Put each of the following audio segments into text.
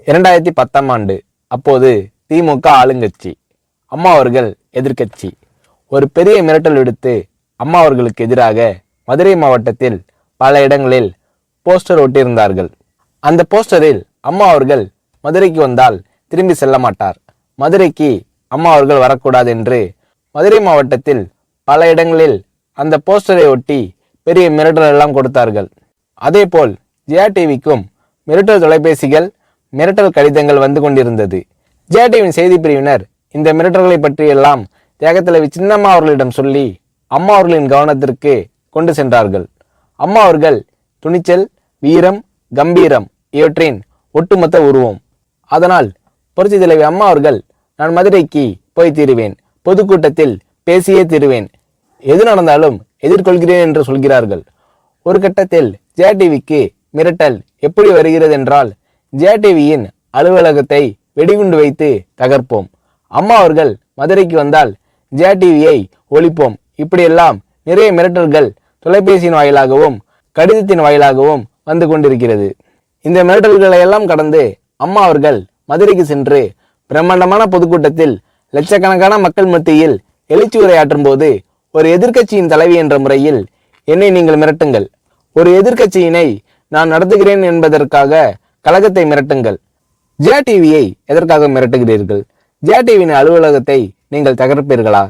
2010ஆம் ஆண்டு. அப்போது திமுக ஆளுங்கட்சி, அம்மா அவர்கள் எதிர்க்கட்சி. ஒரு பெரிய மிரட்டல் விடுத்து அம்மா அவர்களுக்கு எதிராக மதுரை மாவட்டத்தில் பல இடங்களில் போஸ்டர் ஒட்டியிருந்தார்கள். அந்த போஸ்டரில் அம்மா அவர்கள் மதுரைக்கு வந்தால் திரும்பி செல்ல மாட்டார், மதுரைக்கு அம்மா அவர்கள் வரக்கூடாது என்று மதுரை மாவட்டத்தில் பல இடங்களில் அந்த போஸ்டரை ஒட்டி பெரிய மிரட்டல் எல்லாம் கொடுத்தார்கள். அதேபோல் ஜெயா டிவிக்கும் மிரட்டல் தொலைபேசிகள், மிரட்டல் கடிதங்கள் வந்து கொண்டிருந்தது. ஜெயா டிவியின் செய்தி பிரிவினர் இந்த மிரட்டல்களை பற்றியெல்லாம் தியாகத்தலைவி சின்னம்மா அவர்களிடம் சொல்லி அம்மா அவர்களின் கவனத்திற்கு கொண்டு சென்றார்கள். அம்மா அவர்கள் துணிச்சல், வீரம், கம்பீரம் இவற்றின் ஒட்டுமொத்த உருவம். அதனால் புரட்சி தலைவி அம்மா அவர்கள், நான் மதுரைக்கு போய் தீருவேன், பொதுக்கூட்டத்தில் பேசியே தீருவேன், எது நடந்தாலும் எதிர்கொள்கிறேன் என்று சொல்கிறார்கள். ஒரு கட்டத்தில் ஜெயா டிவிக்கு மிரட்டல் எப்படி வருகிறது என்றால், ஜெயா டிவியின் அலுவலகத்தை வெடிகுண்டு வைத்து தகர்ப்போம், அம்மா அவர்கள் மதுரைக்கு வந்தால் ஜெயா டிவியை ஒழிப்போம், இப்படியெல்லாம் நிறைய மிரட்டல்கள் தொலைபேசியின் வாயிலாகவும் கடிதத்தின் வாயிலாகவும் வந்து கொண்டிருக்கிறது. இந்த மிரட்டல்களை எல்லாம் கடந்து அம்மா அவர்கள் மதுரைக்கு சென்று பிரம்மாண்டமான பொதுக்கூட்டத்தில் லட்சக்கணக்கான மக்கள் மத்தியில் எழுச்சி உரையாற்றும் போது, ஒரு எதிர்க்கட்சியின் தலைவி என்ற முறையில் என்னை நீங்கள் மிரட்டுங்கள், ஒரு எதிர்க்கட்சியினை நான் நடத்துகிறேன் என்பதற்காக கழகத்தை மிரட்டுங்கள், ஜெயா டிவியை எதற்காக மிரட்டுகிறீர்கள், ஜெயா டிவியின் அலுவலகத்தை நீங்கள் தகர்ப்பீர்களா,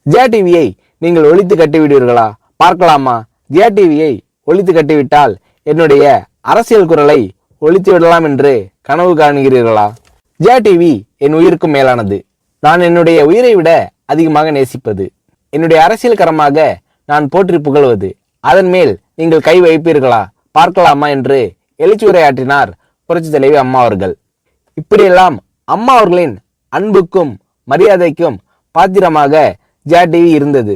ஜெயா டிவியை நீங்கள் ஒழித்து கட்டிவிடுவீர்களா, பார்க்கலாமா, ஜெயா டிவியை ஒழித்து கட்டிவிட்டால் என்னுடைய அரசியல் குரலை ஒழித்து விடலாம் என்று கனவு காணுகிறீர்களா? ஜெயா டிவி என் உயிருக்கும் மேலானது, நான் என்னுடைய உயிரை விட அதிகமாக நேசிப்பது, என்னுடைய அரசியல் கரமாக நான் போற்றி புகழ்வது, அதன் மேல் நீங்கள் கை வைப்பீர்களா, பார்க்கலாமா என்று எழுச்சி உரையாற்றினார் புரட்சி தலைவி அம்மா அவர்கள். இப்படியெல்லாம் அம்மா அவர்களின் அன்புக்கும் மரியாதைக்கும் பாத்திரமாக ஜெயா டிவி இருந்தது.